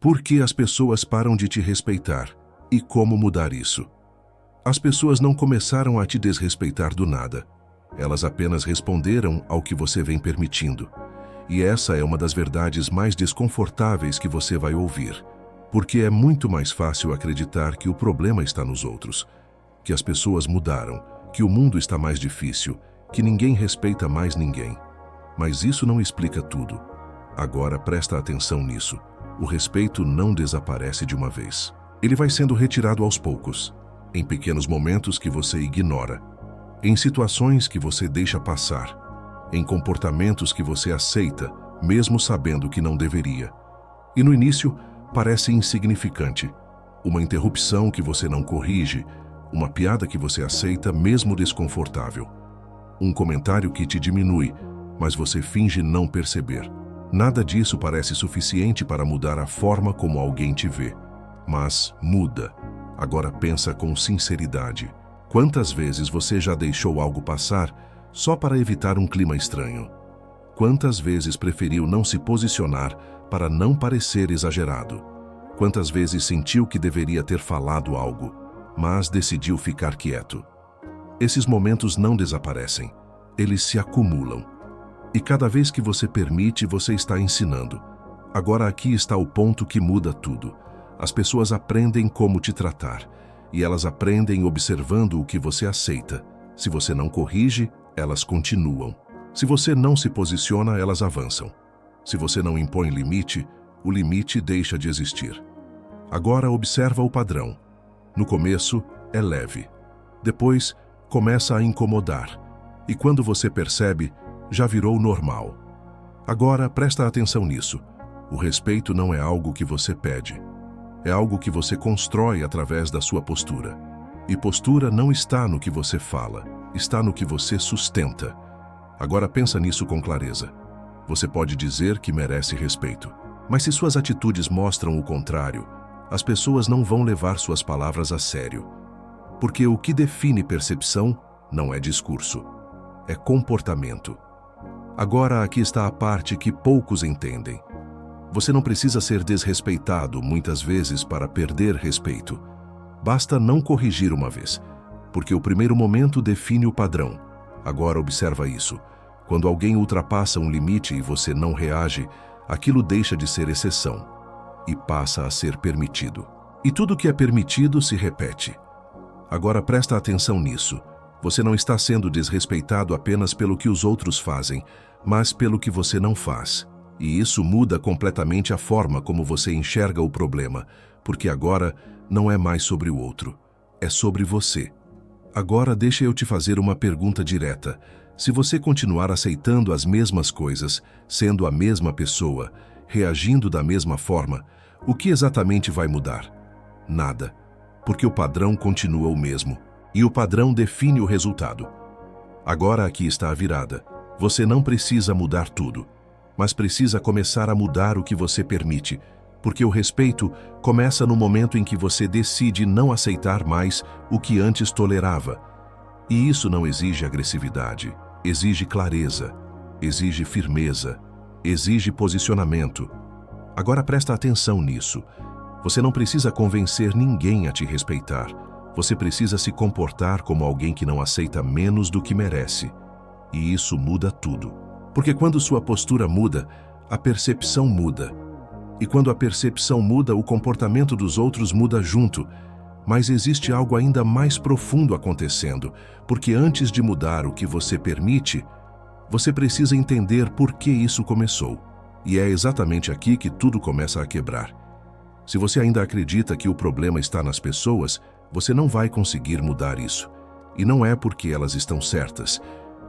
Por que as pessoas param de te respeitar? E como mudar isso? As pessoas não começaram a te desrespeitar do nada. Elas apenas responderam ao que você vem permitindo. E essa é uma das verdades mais desconfortáveis que você vai ouvir. Porque é muito mais fácil acreditar que o problema está nos outros, que as pessoas mudaram, que o mundo está mais difícil, que ninguém respeita mais ninguém. Mas isso não explica tudo. Agora presta atenção nisso. O respeito não desaparece de uma vez. Ele vai sendo retirado aos poucos, em pequenos momentos que você ignora, em situações que você deixa passar, em comportamentos que você aceita, mesmo sabendo que não deveria. E no início, parece insignificante. Uma interrupção que você não corrige, uma piada que você aceita mesmo desconfortável. Um comentário que te diminui, mas você finge não perceber. Nada disso parece suficiente para mudar a forma como alguém te vê. Mas muda. Agora pensa com sinceridade. Quantas vezes você já deixou algo passar só para evitar um clima estranho? Quantas vezes preferiu não se posicionar para não parecer exagerado? Quantas vezes sentiu que deveria ter falado algo, mas decidiu ficar quieto? Esses momentos não desaparecem, eles se acumulam. E cada vez que você permite, você está ensinando. Agora aqui está o ponto que muda tudo. As pessoas aprendem como te tratar, e elas aprendem observando o que você aceita. Se você não corrige, elas continuam. Se você não se posiciona, elas avançam. Se você não impõe limite, o limite deixa de existir. Agora observa o padrão. No começo, é leve. Depois, começa a incomodar. E quando você percebe, já virou normal. Agora, presta atenção nisso. O respeito não é algo que você pede. É algo que você constrói através da sua postura. E postura não está no que você fala, está no que você sustenta. Agora pensa nisso com clareza. Você pode dizer que merece respeito, mas se suas atitudes mostram o contrário, as pessoas não vão levar suas palavras a sério. Porque o que define percepção não é discurso, é comportamento. Agora aqui está a parte que poucos entendem. Você não precisa ser desrespeitado muitas vezes para perder respeito. Basta não corrigir uma vez, porque o primeiro momento define o padrão. Agora observa isso. Quando alguém ultrapassa um limite e você não reage, aquilo deixa de ser exceção e passa a ser permitido. E tudo que é permitido se repete. Agora presta atenção nisso. Você não está sendo desrespeitado apenas pelo que os outros fazem, mas pelo que você não faz. E isso muda completamente a forma como você enxerga o problema, porque agora não é mais sobre o outro, é sobre você. Agora deixa eu te fazer uma pergunta direta. Se você continuar aceitando as mesmas coisas, sendo a mesma pessoa, reagindo da mesma forma, o que exatamente vai mudar? Nada, porque o padrão continua o mesmo, e o padrão define o resultado. Agora aqui está a virada. Você não precisa mudar tudo, mas precisa começar a mudar o que você permite, porque o respeito começa no momento em que você decide não aceitar mais o que antes tolerava. E isso não exige agressividade, exige clareza, exige firmeza, exige posicionamento. Agora presta atenção nisso. Você não precisa convencer ninguém a te respeitar. Você precisa se comportar como alguém que não aceita menos do que merece. E isso muda tudo. Porque quando sua postura muda, a percepção muda. E quando a percepção muda, o comportamento dos outros muda junto. Mas existe algo ainda mais profundo acontecendo, porque antes de mudar o que você permite, você precisa entender por que isso começou. E é exatamente aqui que tudo começa a quebrar. Se você ainda acredita que o problema está nas pessoas, você não vai conseguir mudar isso. E não é porque elas estão certas.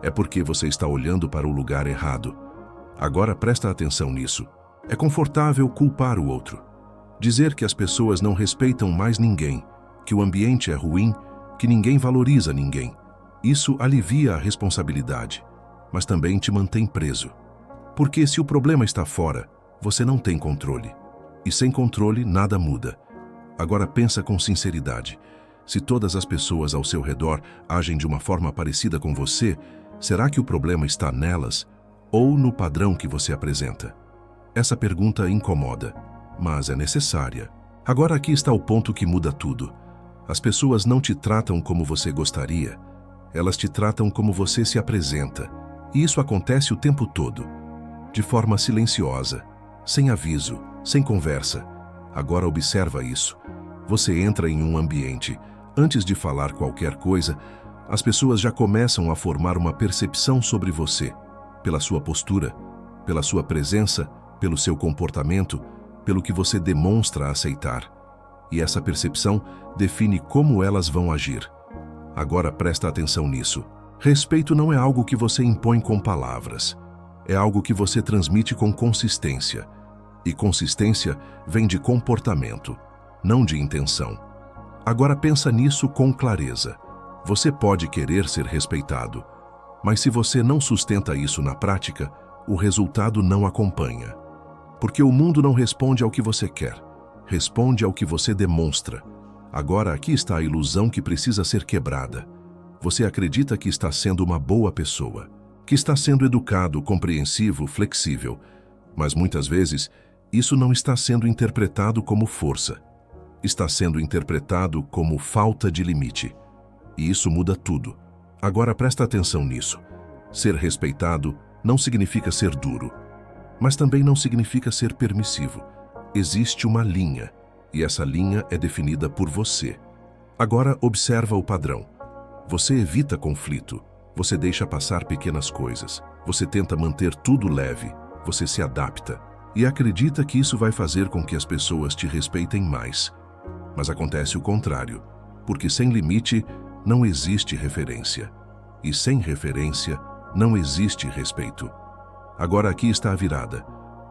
É porque você está olhando para o lugar errado. Agora presta atenção nisso. É confortável culpar o outro. Dizer que as pessoas não respeitam mais ninguém, que o ambiente é ruim, que ninguém valoriza ninguém. Isso alivia a responsabilidade, mas também te mantém preso. Porque se o problema está fora, você não tem controle. E sem controle, nada muda. Agora pensa com sinceridade. Se todas as pessoas ao seu redor agem de uma forma parecida com você, será que o problema está nelas ou no padrão que você apresenta? Essa pergunta incomoda, mas é necessária. Agora aqui está o ponto que muda tudo. As pessoas não te tratam como você gostaria, elas te tratam como você se apresenta. E isso acontece o tempo todo, de forma silenciosa, sem aviso, sem conversa. Agora observa isso. Você entra em um ambiente, antes de falar qualquer coisa, as pessoas já começam a formar uma percepção sobre você, pela sua postura, pela sua presença, pelo seu comportamento, pelo que você demonstra aceitar. E essa percepção define como elas vão agir. Agora presta atenção nisso. Respeito não é algo que você impõe com palavras. É algo que você transmite com consistência. E consistência vem de comportamento, não de intenção. Agora pensa nisso com clareza. Você pode querer ser respeitado, mas se você não sustenta isso na prática, o resultado não acompanha. Porque o mundo não responde ao que você quer, responde ao que você demonstra. Agora aqui está a ilusão que precisa ser quebrada. Você acredita que está sendo uma boa pessoa, que está sendo educado, compreensivo, flexível, mas muitas vezes isso não está sendo interpretado como força. Está sendo interpretado como falta de limite. E isso muda tudo. Agora presta atenção nisso. Ser respeitado não significa ser duro, mas também não significa ser permissivo. Existe uma linha, e essa linha é definida por você. Agora observa o padrão. Você evita conflito, você deixa passar pequenas coisas, você tenta manter tudo leve, você se adapta e acredita que isso vai fazer com que as pessoas te respeitem mais. Mas acontece o contrário, porque sem limite não existe referência, e sem referência não existe respeito. Agora aqui está a virada.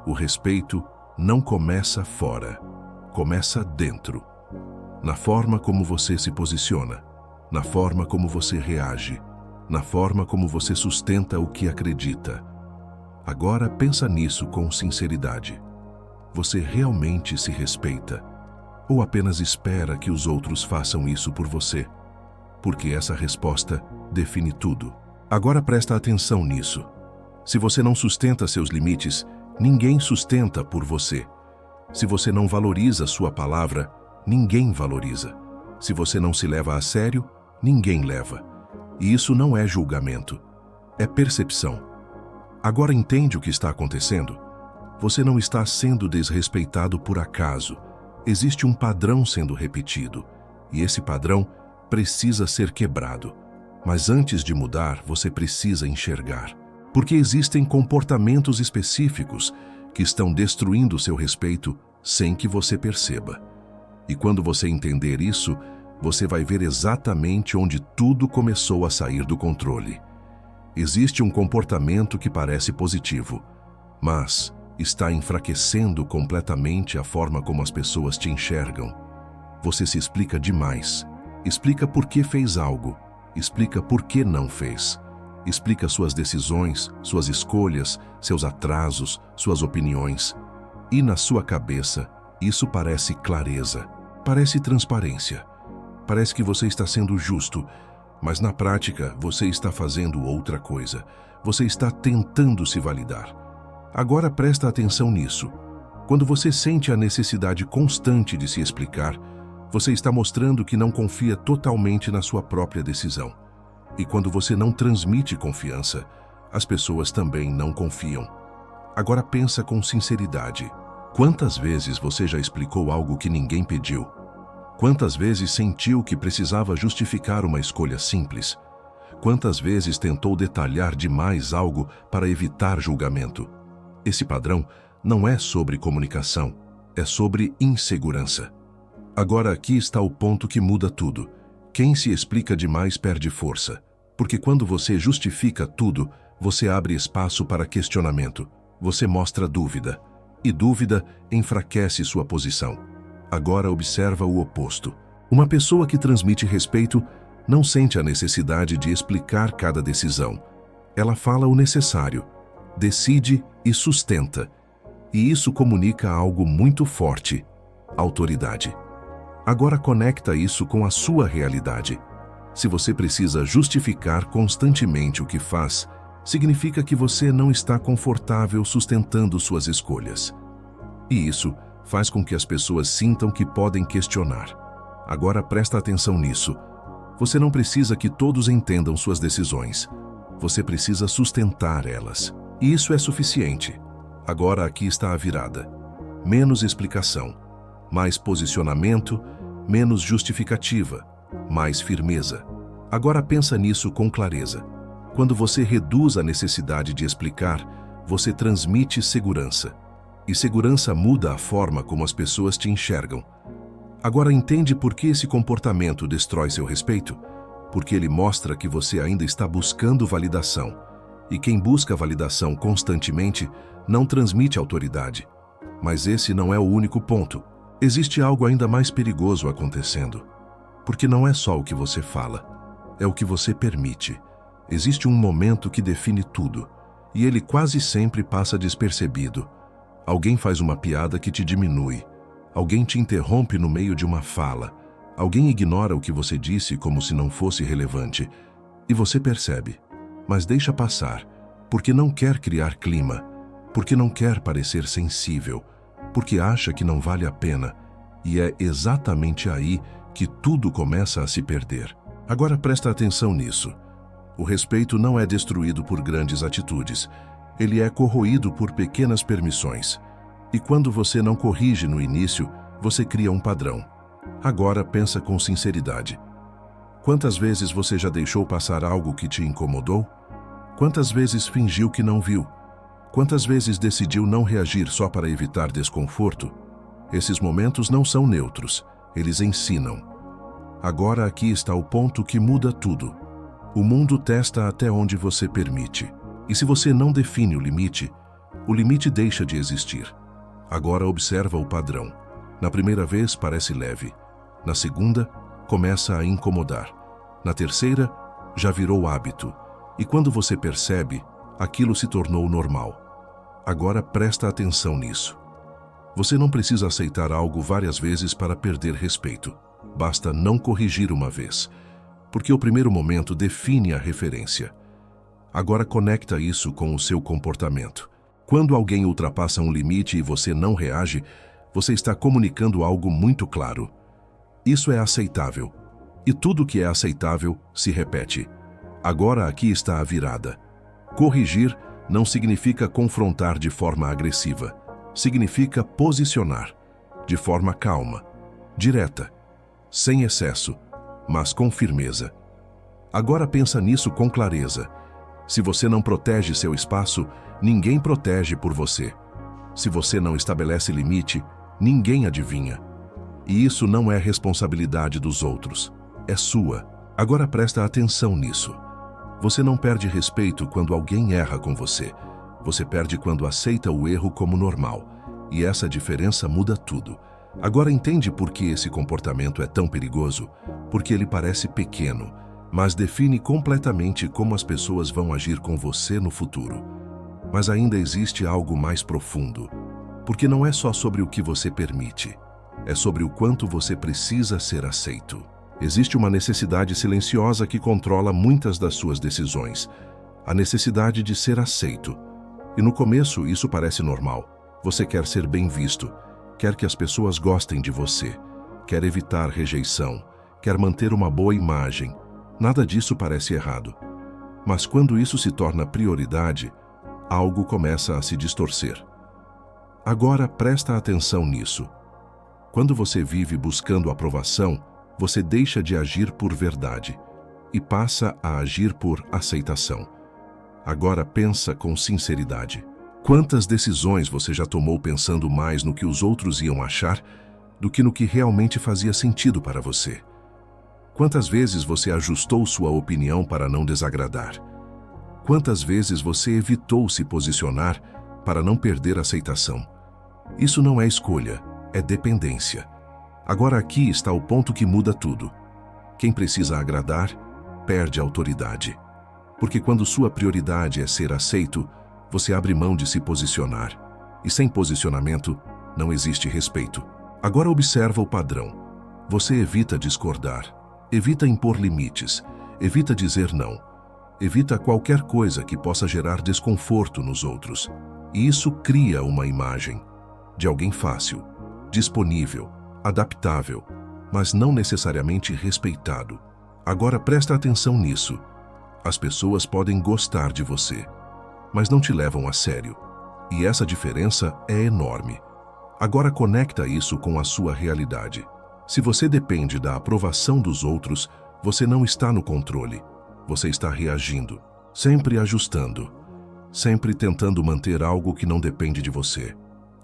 O respeito não começa fora, começa dentro. Na forma como você se posiciona, na forma como você reage, na forma como você sustenta o que acredita. Agora pensa nisso com sinceridade. Você realmente se respeita? Ou apenas espera que os outros façam isso por você? Porque essa resposta define tudo. Agora presta atenção nisso. Se você não sustenta seus limites, ninguém sustenta por você. Se você não valoriza sua palavra, ninguém valoriza. Se você não se leva a sério, ninguém leva. E isso não é julgamento, é percepção. Agora entende o que está acontecendo? Você não está sendo desrespeitado por acaso. Existe um padrão sendo repetido, e esse padrão precisa ser quebrado. Mas antes de mudar, você precisa enxergar. Porque existem comportamentos específicos que estão destruindo seu respeito sem que você perceba. E quando você entender isso, você vai ver exatamente onde tudo começou a sair do controle. Existe um comportamento que parece positivo, mas está enfraquecendo completamente a forma como as pessoas te enxergam. Você se explica demais. Explica por que fez algo. Explica por que não fez. Explica suas decisões, suas escolhas, seus atrasos, suas opiniões. E na sua cabeça, isso parece clareza, parece transparência. Parece que você está sendo justo, mas na prática você está fazendo outra coisa. Você está tentando se validar. Agora presta atenção nisso. Quando você sente a necessidade constante de se explicar, você está mostrando que não confia totalmente na sua própria decisão. E quando você não transmite confiança, as pessoas também não confiam. Agora pensa com sinceridade. Quantas vezes você já explicou algo que ninguém pediu? Quantas vezes sentiu que precisava justificar uma escolha simples? Quantas vezes tentou detalhar demais algo para evitar julgamento? Esse padrão não é sobre comunicação, é sobre insegurança. Agora aqui está o ponto que muda tudo. Quem se explica demais perde força, porque quando você justifica tudo, você abre espaço para questionamento, você mostra dúvida, e dúvida enfraquece sua posição. Agora observa o oposto. Uma pessoa que transmite respeito não sente a necessidade de explicar cada decisão. Ela fala o necessário, decide e sustenta. E isso comunica algo muito forte: autoridade. Agora conecta isso com a sua realidade. Se você precisa justificar constantemente o que faz, significa que você não está confortável sustentando suas escolhas. E isso Faz com que as pessoas sintam que podem questionar. Agora presta atenção nisso. Você não precisa que todos entendam suas decisões. Você precisa sustentar elas. E isso é suficiente. Agora aqui está a virada. Menos explicação, mais posicionamento, menos justificativa, mais firmeza. Agora pensa nisso com clareza. Quando você reduz a necessidade de explicar, você transmite segurança. E segurança muda a forma como as pessoas te enxergam. Agora entende por que esse comportamento destrói seu respeito? Porque ele mostra que você ainda está buscando validação. E quem busca validação constantemente não transmite autoridade. Mas esse não é o único ponto. Existe algo ainda mais perigoso acontecendo. Porque não é só o que você fala, é o que você permite. Existe um momento que define tudo, e ele quase sempre passa despercebido. Alguém faz uma piada que te diminui. Alguém te interrompe no meio de uma fala. Alguém ignora o que você disse como se não fosse relevante. E você percebe, mas deixa passar, porque não quer criar clima, porque não quer parecer sensível, porque acha que não vale a pena. E é exatamente aí que tudo começa a se perder. Agora presta atenção nisso. O respeito não é destruído por grandes atitudes. Ele é corroído por pequenas permissões. E quando você não corrige no início, você cria um padrão. Agora pensa com sinceridade. Quantas vezes você já deixou passar algo que te incomodou? Quantas vezes fingiu que não viu? Quantas vezes decidiu não reagir só para evitar desconforto? Esses momentos não são neutros, eles ensinam. Agora aqui está o ponto que muda tudo. O mundo testa até onde você permite. E se você não define o limite deixa de existir. Agora observa o padrão. Na primeira vez parece leve. Na segunda, começa a incomodar. Na terceira, já virou hábito. E quando você percebe, aquilo se tornou normal. Agora presta atenção nisso. Você não precisa aceitar algo várias vezes para perder respeito. Basta não corrigir uma vez, porque o primeiro momento define a referência. Agora conecta isso com o seu comportamento. Quando alguém ultrapassa um limite e você não reage, você está comunicando algo muito claro. Isso é aceitável. E tudo que é aceitável se repete. Agora aqui está a virada. Corrigir não significa confrontar de forma agressiva. Significa posicionar, de forma calma, direta, sem excesso, mas com firmeza. Agora pensa nisso com clareza. Se você não protege seu espaço, ninguém protege por você. Se você não estabelece limite, ninguém adivinha. E isso não é responsabilidade dos outros, é sua. Agora presta atenção nisso. Você não perde respeito quando alguém erra com você. Você perde quando aceita o erro como normal. E essa diferença muda tudo. Agora entende por que esse comportamento é tão perigoso? Porque ele parece pequeno, mas define completamente como as pessoas vão agir com você no futuro. Mas ainda existe algo mais profundo. Porque não é só sobre o que você permite. É sobre o quanto você precisa ser aceito. Existe uma necessidade silenciosa que controla muitas das suas decisões. A necessidade de ser aceito. E no começo isso parece normal. Você quer ser bem visto, quer que as pessoas gostem de você, quer evitar rejeição, quer manter uma boa imagem. Nada disso parece errado. Mas quando isso se torna prioridade, algo começa a se distorcer. Agora presta atenção nisso. Quando você vive buscando aprovação, você deixa de agir por verdade e passa a agir por aceitação. Agora pensa com sinceridade. Quantas decisões você já tomou pensando mais no que os outros iam achar do que no que realmente fazia sentido para você? Quantas vezes você ajustou sua opinião para não desagradar? Quantas vezes você evitou se posicionar para não perder aceitação? Isso não é escolha, é dependência. Agora aqui está o ponto que muda tudo. Quem precisa agradar, perde autoridade. Porque quando sua prioridade é ser aceito, você abre mão de se posicionar. E sem posicionamento, não existe respeito. Agora observa o padrão. Você evita discordar, evita impor limites, evita dizer não, evita qualquer coisa que possa gerar desconforto nos outros. E isso cria uma imagem de alguém fácil, disponível, adaptável, mas não necessariamente respeitado. Agora presta atenção nisso. As pessoas podem gostar de você, mas não te levam a sério. E essa diferença é enorme. Agora conecta isso com a sua realidade. Se você depende da aprovação dos outros, você não está no controle. Você está reagindo, sempre ajustando, sempre tentando manter algo que não depende de você.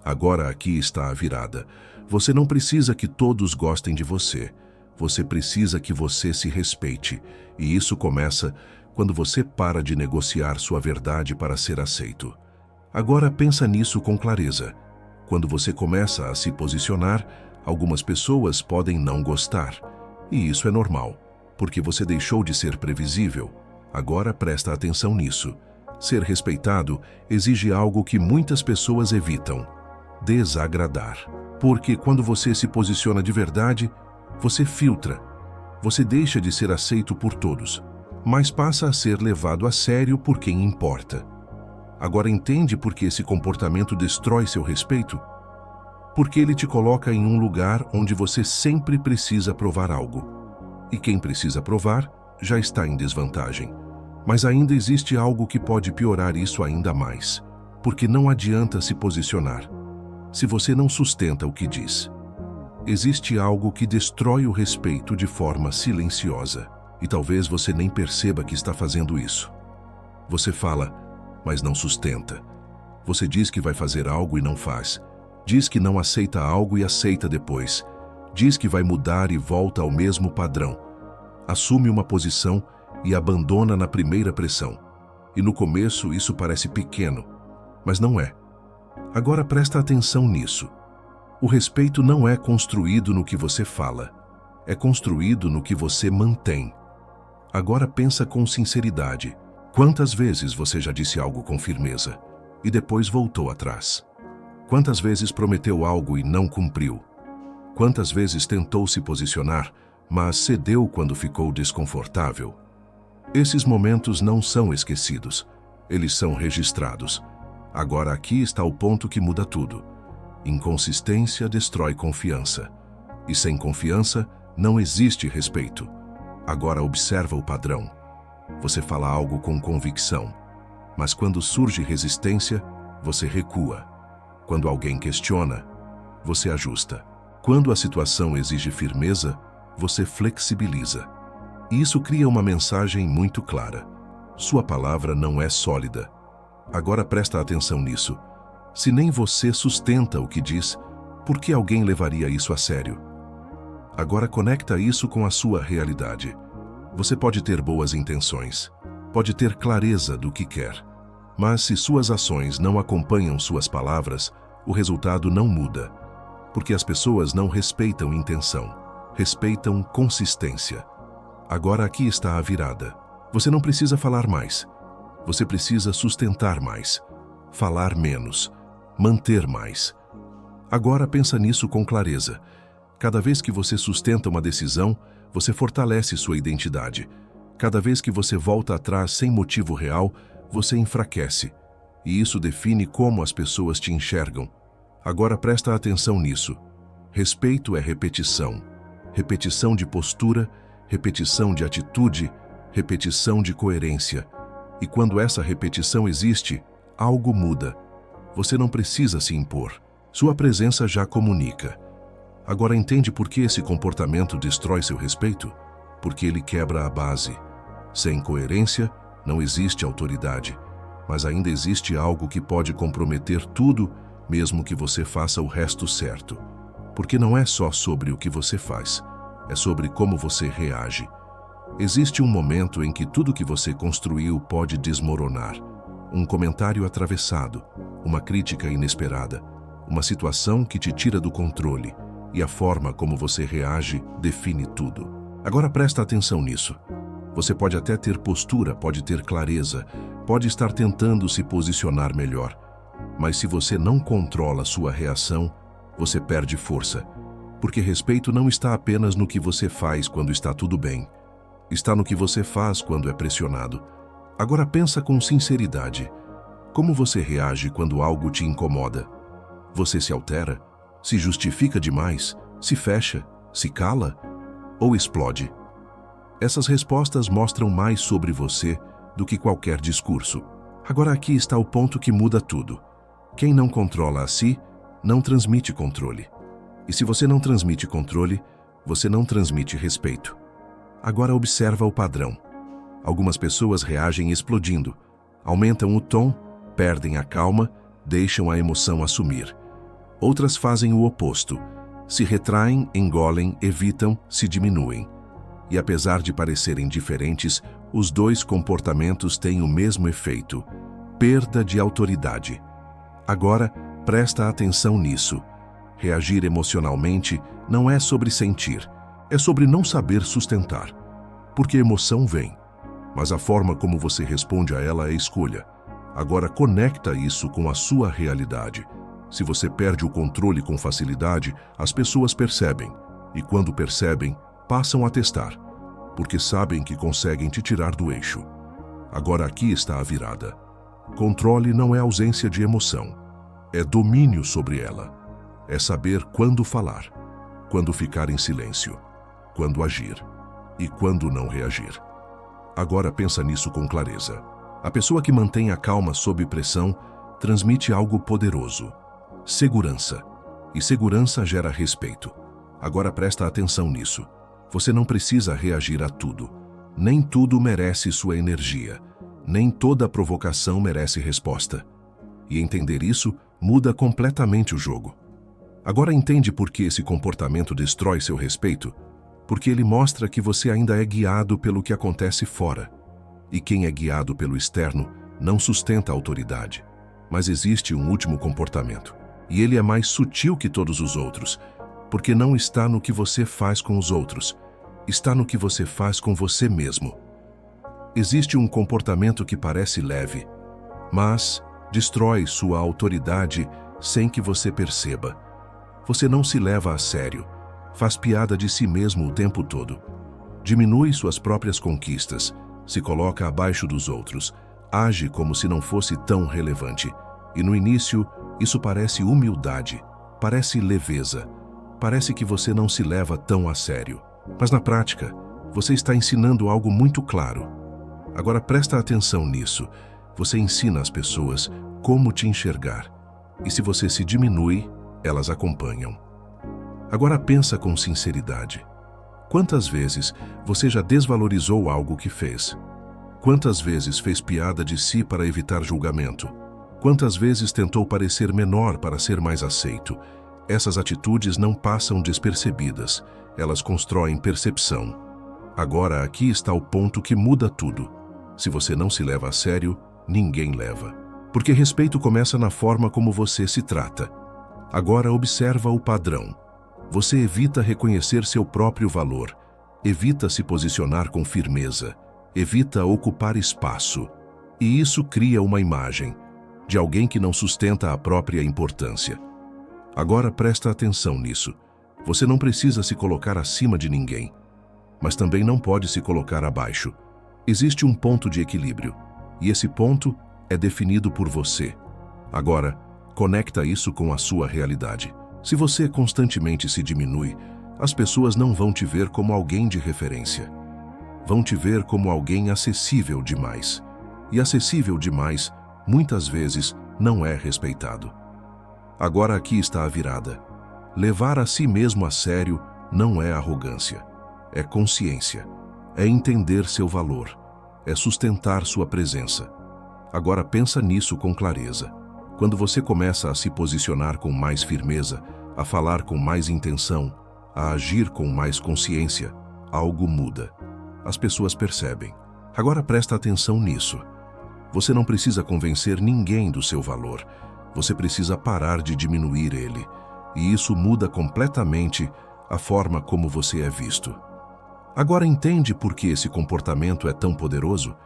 Agora aqui está a virada. Você não precisa que todos gostem de você. Você precisa que você se respeite. E isso começa quando você para de negociar sua verdade para ser aceito. Agora pensa nisso com clareza. Quando você começa a se posicionar, algumas pessoas podem não gostar. E isso é normal, porque você deixou de ser previsível. Agora presta atenção nisso. Ser respeitado exige algo que muitas pessoas evitam: desagradar. Porque quando você se posiciona de verdade, você filtra. Você deixa de ser aceito por todos, mas passa a ser levado a sério por quem importa. Agora entende por que esse comportamento destrói seu respeito? Porque ele te coloca em um lugar onde você sempre precisa provar algo. E quem precisa provar já está em desvantagem. Mas ainda existe algo que pode piorar isso ainda mais. Porque não adianta se posicionar se você não sustenta o que diz. Existe algo que destrói o respeito de forma silenciosa. E talvez você nem perceba que está fazendo isso. Você fala, mas não sustenta. Você diz que vai fazer algo e não faz. Diz que não aceita algo e aceita depois. Diz que vai mudar e volta ao mesmo padrão. Assume uma posição e abandona na primeira pressão. E no começo isso parece pequeno, mas não é. Agora presta atenção nisso. O respeito não é construído no que você fala. É construído no que você mantém. Agora pensa com sinceridade. Quantas vezes você já disse algo com firmeza e depois voltou atrás? Quantas vezes prometeu algo e não cumpriu? Quantas vezes tentou se posicionar, mas cedeu quando ficou desconfortável? Esses momentos não são esquecidos, eles são registrados. Agora aqui está o ponto que muda tudo. Inconsistência destrói confiança. E sem confiança, não existe respeito. Agora observa o padrão. Você fala algo com convicção, mas quando surge resistência, você recua. Quando alguém questiona, você ajusta. Quando a situação exige firmeza, você flexibiliza. E isso cria uma mensagem muito clara. Sua palavra não é sólida. Agora presta atenção nisso. Se nem você sustenta o que diz, por que alguém levaria isso a sério? Agora conecta isso com a sua realidade. Você pode ter boas intenções, pode ter clareza do que quer, mas se suas ações não acompanham suas palavras, o resultado não muda, porque as pessoas não respeitam intenção, respeitam consistência. Agora aqui está a virada. Você não precisa falar mais, você precisa sustentar mais, falar menos, manter mais. Agora pensa nisso com clareza. Cada vez que você sustenta uma decisão, você fortalece sua identidade. Cada vez que você volta atrás sem motivo real, você enfraquece. E isso define como as pessoas te enxergam. Agora presta atenção nisso. Respeito é repetição. Repetição de postura, repetição de atitude, repetição de coerência. E quando essa repetição existe, algo muda. Você não precisa se impor. Sua presença já comunica. Agora entende por que esse comportamento destrói seu respeito? Porque ele quebra a base. Sem coerência, não existe autoridade. Mas ainda existe algo que pode comprometer tudo, mesmo que você faça o resto certo. Porque não é só sobre o que você faz, é sobre como você reage. Existe um momento em que tudo que você construiu pode desmoronar. Um comentário atravessado, uma crítica inesperada, uma situação que te tira do controle. E a forma como você reage define tudo. Agora presta atenção nisso. Você pode até ter postura, pode ter clareza, pode estar tentando se posicionar melhor. Mas se você não controla sua reação, você perde força. Porque respeito não está apenas no que você faz quando está tudo bem. Está no que você faz quando é pressionado. Agora pensa com sinceridade. Como você reage quando algo te incomoda? Você se altera? Se justifica demais? Se fecha? Se cala? Ou explode? Essas respostas mostram mais sobre você do que qualquer discurso. Agora aqui está o ponto que muda tudo. Quem não controla a si, não transmite controle. E se você não transmite controle, você não transmite respeito. Agora observa o padrão. Algumas pessoas reagem explodindo, aumentam o tom, perdem a calma, deixam a emoção assumir. Outras fazem o oposto. Se retraem, engolem, evitam, se diminuem. E apesar de parecerem diferentes, os dois comportamentos têm o mesmo efeito: perda de autoridade. Agora, presta atenção nisso. Reagir emocionalmente não é sobre sentir, é sobre não saber sustentar. Porque emoção vem, mas a forma como você responde a ela é escolha. Agora conecta isso com a sua realidade. Se você perde o controle com facilidade, as pessoas percebem. E quando percebem, passam a testar, porque sabem que conseguem te tirar do eixo. Agora aqui está a virada. Controle não é ausência de emoção, é domínio sobre ela. É saber quando falar, quando ficar em silêncio, quando agir e quando não reagir. Agora pensa nisso com clareza. A pessoa que mantém a calma sob pressão transmite algo poderoso: segurança. E segurança gera respeito. Agora presta atenção nisso. Você não precisa reagir a tudo. Nem tudo merece sua energia. Nem toda provocação merece resposta. E entender isso muda completamente o jogo. Agora entende por que esse comportamento destrói seu respeito? Porque ele mostra que você ainda é guiado pelo que acontece fora. E quem é guiado pelo externo não sustenta a autoridade. Mas existe um último comportamento. E ele é mais sutil que todos os outros, porque não está no que você faz com os outros, está no que você faz com você mesmo. Existe um comportamento que parece leve, mas destrói sua autoridade sem que você perceba. Você não se leva a sério, faz piada de si mesmo o tempo todo, diminui suas próprias conquistas, se coloca abaixo dos outros, age como se não fosse tão relevante. E no início, isso parece humildade, parece leveza, parece que você não se leva tão a sério. Mas na prática, você está ensinando algo muito claro. Agora presta atenção nisso. Você ensina às pessoas como te enxergar. E se você se diminui, elas acompanham. Agora pensa com sinceridade. Quantas vezes você já desvalorizou algo que fez? Quantas vezes fez piada de si para evitar julgamento? Quantas vezes tentou parecer menor para ser mais aceito? Essas atitudes não passam despercebidas, elas constroem percepção. Agora aqui está o ponto que muda tudo. Se você não se leva a sério, ninguém leva. Porque respeito começa na forma como você se trata. Agora observa o padrão. Você evita reconhecer seu próprio valor, evita se posicionar com firmeza, evita ocupar espaço. E isso cria uma imagem de alguém que não sustenta a própria importância. Agora presta atenção nisso. Você não precisa se colocar acima de ninguém, mas também não pode se colocar abaixo. Existe um ponto de equilíbrio, e esse ponto é definido por você. Agora, conecta isso com a sua realidade. Se você constantemente se diminui, as pessoas não vão te ver como alguém de referência. Vão te ver como alguém acessível demais. E acessível demais, muitas vezes, não é respeitado. Agora aqui está a virada. Levar a si mesmo a sério não é arrogância, é consciência, é entender seu valor, é sustentar sua presença. Agora pensa nisso com clareza. Quando você começa a se posicionar com mais firmeza, a falar com mais intenção, a agir com mais consciência, algo muda. As pessoas percebem. Agora presta atenção nisso. Você não precisa convencer ninguém do seu valor. Você precisa parar de diminuir ele. E isso muda completamente a forma como você é visto. Agora entende por que esse comportamento é tão poderoso?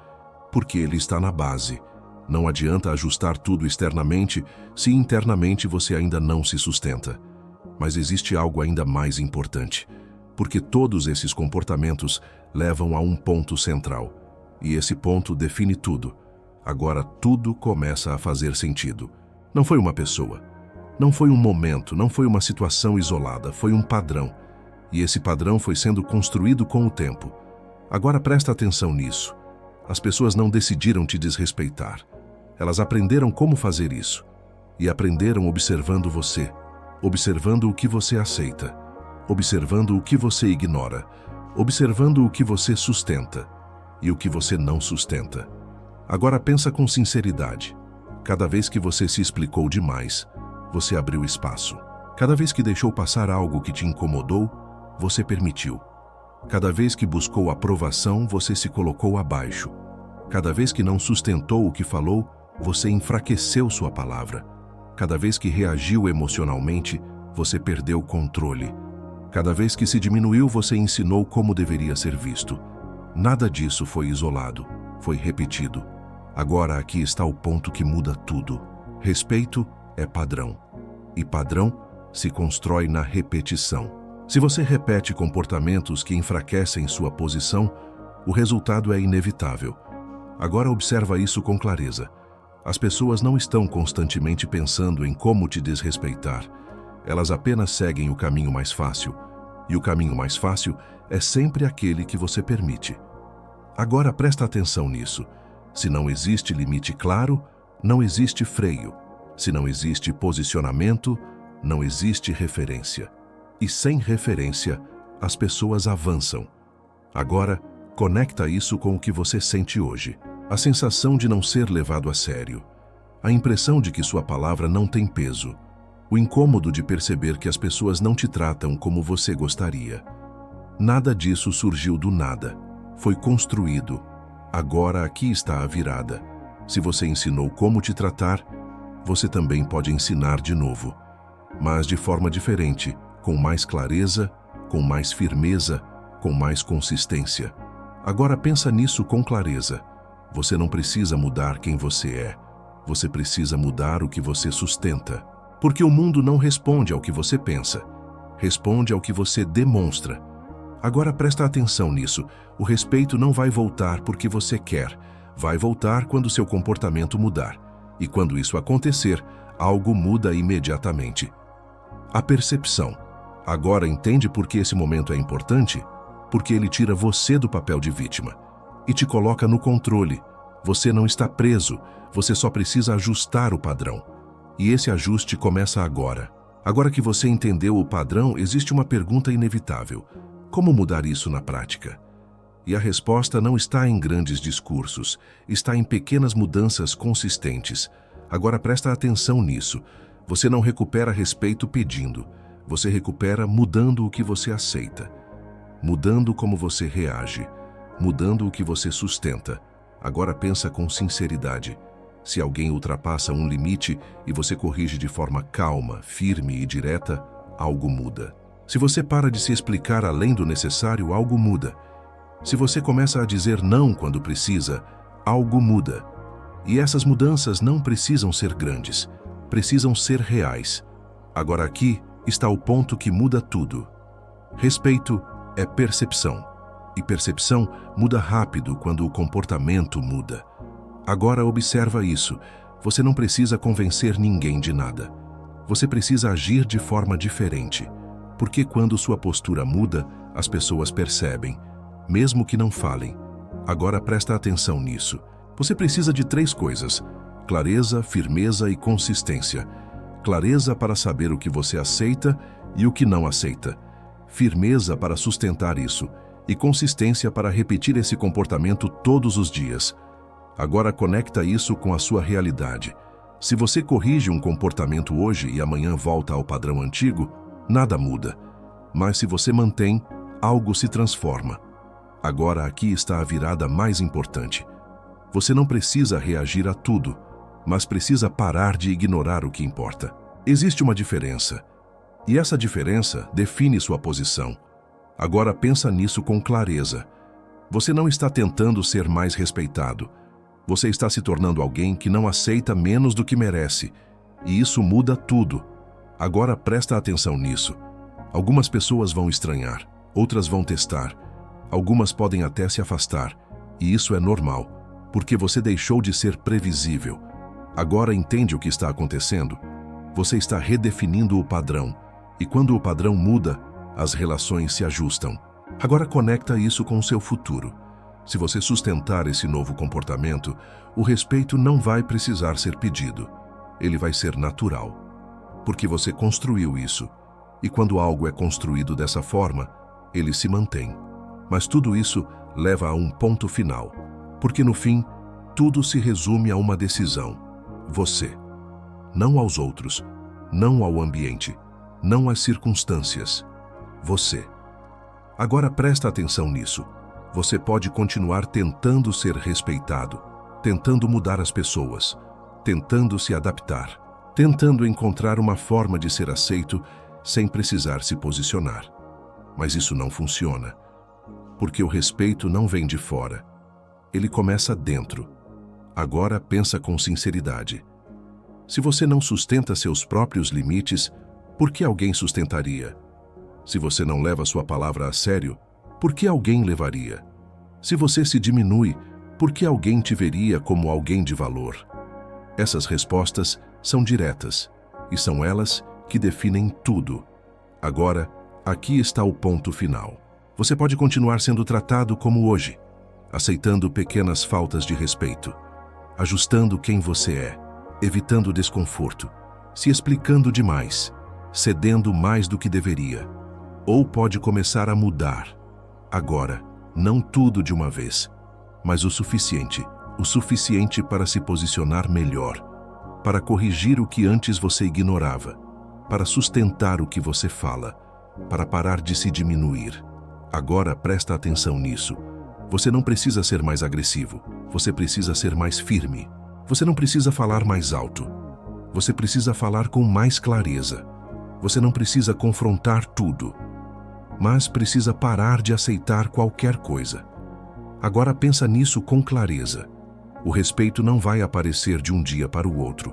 Porque ele está na base. Não adianta ajustar tudo externamente se internamente você ainda não se sustenta. Mas existe algo ainda mais importante, porque todos esses comportamentos levam a um ponto central. E esse ponto define tudo. Agora tudo começa a fazer sentido. Não foi uma pessoa, Não foi um momento, não foi uma situação isolada, foi um padrão. E esse padrão foi sendo construído com o tempo. Agora presta atenção nisso. As pessoas não decidiram te desrespeitar. Elas aprenderam como fazer isso. E aprenderam observando você, observando o que você aceita, observando o que você ignora, observando o que você sustenta e o que você não sustenta. Agora pensa com sinceridade. Cada vez que você se explicou demais, você abriu espaço. Cada vez que deixou passar algo que te incomodou, você permitiu. Cada vez que buscou aprovação, você se colocou abaixo. Cada vez que não sustentou o que falou, você enfraqueceu sua palavra. Cada vez que reagiu emocionalmente, você perdeu o controle. Cada vez que se diminuiu, você ensinou como deveria ser visto. Nada disso foi isolado, foi repetido. Agora aqui está o ponto que muda tudo. Respeito é padrão. E padrão se constrói na repetição. Se você repete comportamentos que enfraquecem sua posição, o resultado é inevitável. Agora observa isso com clareza. As pessoas não estão constantemente pensando em como te desrespeitar. Elas apenas seguem o caminho mais fácil. E o caminho mais fácil é sempre aquele que você permite. Agora presta atenção nisso. Se não existe limite claro, não existe freio. Se não existe posicionamento, não existe referência. E sem referência, as pessoas avançam. Agora, conecta isso com o que você sente hoje. A sensação de não ser levado a sério. A impressão de que sua palavra não tem peso. O incômodo de perceber que as pessoas não te tratam como você gostaria. Nada disso surgiu do nada. Foi construído. Agora aqui está a virada. Se você ensinou como te tratar, você também pode ensinar de novo. Mas de forma diferente, com mais clareza, com mais firmeza, com mais consistência. Agora pensa nisso com clareza. Você não precisa mudar quem você é. Você precisa mudar o que você sustenta. Porque o mundo não responde ao que você pensa. Responde ao que você demonstra. Agora presta atenção nisso. O respeito não vai voltar porque você quer. Vai voltar quando seu comportamento mudar. E quando isso acontecer, algo muda imediatamente. A percepção. Agora entende por que esse momento é importante? Porque ele tira você do papel de vítima e te coloca no controle. Você não está preso, você só precisa ajustar o padrão. E esse ajuste começa agora. Agora que você entendeu o padrão, existe uma pergunta inevitável. Como mudar isso na prática? E a resposta não está em grandes discursos, está em pequenas mudanças consistentes. Agora presta atenção nisso. Você não recupera respeito pedindo. Você recupera mudando o que você aceita. Mudando como você reage. Mudando o que você sustenta. Agora pensa com sinceridade. Se alguém ultrapassa um limite e você corrige de forma calma, firme e direta, algo muda. Se você para de se explicar além do necessário, algo muda. Se você começa a dizer não quando precisa, algo muda. E essas mudanças não precisam ser grandes, precisam ser reais. Agora aqui está o ponto que muda tudo. Respeito é percepção. E percepção muda rápido quando o comportamento muda. Agora observa isso. Você não precisa convencer ninguém de nada. Você precisa agir de forma diferente. Porque quando sua postura muda, as pessoas percebem, mesmo que não falem. Agora presta atenção nisso. Você precisa de 3 coisas: clareza, firmeza e consistência. Clareza para saber o que você aceita e o que não aceita. Firmeza para sustentar isso. E consistência para repetir esse comportamento todos os dias. Agora conecta isso com a sua realidade. Se você corrige um comportamento hoje e amanhã volta ao padrão antigo, nada muda. Mas se você mantém, algo se transforma. Agora aqui está a virada mais importante. Você não precisa reagir a tudo, mas precisa parar de ignorar o que importa. Existe uma diferença. E essa diferença define sua posição. Agora pensa nisso com clareza. Você não está tentando ser mais respeitado. Você está se tornando alguém que não aceita menos do que merece. E isso muda tudo. Agora presta atenção nisso. Algumas pessoas vão estranhar, outras vão testar. Algumas podem até se afastar. E isso é normal, porque você deixou de ser previsível. Agora entende o que está acontecendo? Você está redefinindo o padrão, e quando o padrão muda, as relações se ajustam. Agora conecta isso com o seu futuro. Se você sustentar esse novo comportamento, o respeito não vai precisar ser pedido. Ele vai ser natural. Porque você construiu isso. E quando algo é construído dessa forma, ele se mantém. Mas tudo isso leva a um ponto final. Porque no fim, tudo se resume a uma decisão. Você. Não aos outros, não ao ambiente, não às circunstâncias. Você. Agora presta atenção nisso. Você pode continuar tentando ser respeitado, tentando mudar as pessoas, tentando se adaptar, tentando encontrar uma forma de ser aceito sem precisar se posicionar. Mas isso não funciona, porque o respeito não vem de fora. Ele começa dentro. Agora pensa com sinceridade. Se você não sustenta seus próprios limites, por que alguém sustentaria? Se você não leva sua palavra a sério, por que alguém levaria? Se você se diminui, por que alguém te veria como alguém de valor? Essas respostas são diretas, e são elas que definem tudo. Agora, aqui está o ponto final. Você pode continuar sendo tratado como hoje, aceitando pequenas faltas de respeito, ajustando quem você é, evitando desconforto, se explicando demais, cedendo mais do que deveria. Ou pode começar a mudar. Agora, não tudo de uma vez, mas o suficiente para se posicionar melhor, para corrigir o que antes você ignorava, para sustentar o que você fala, para parar de se diminuir. Agora presta atenção nisso. Você não precisa ser mais agressivo, você precisa ser mais firme. Você não precisa falar mais alto. Você precisa falar com mais clareza. Você não precisa confrontar tudo, mas precisa parar de aceitar qualquer coisa. Agora pensa nisso com clareza. O respeito não vai aparecer de um dia para o outro,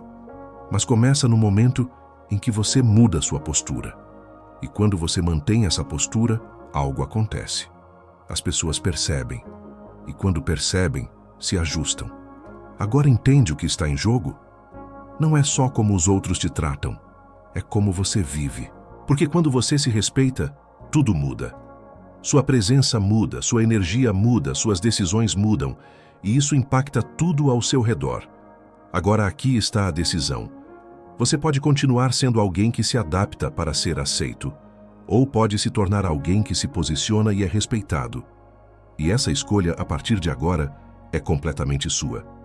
mas começa no momento em que você muda sua postura. E quando você mantém essa postura, algo acontece. As pessoas percebem, e quando percebem, se ajustam. Agora entende o que está em jogo? Não é só como os outros te tratam, é como você vive. Porque quando você se respeita, tudo muda. Sua presença muda, sua energia muda, suas decisões mudam, e isso impacta tudo ao seu redor. Agora aqui está a decisão. Você pode continuar sendo alguém que se adapta para ser aceito, ou pode se tornar alguém que se posiciona e é respeitado. E essa escolha, a partir de agora, é completamente sua.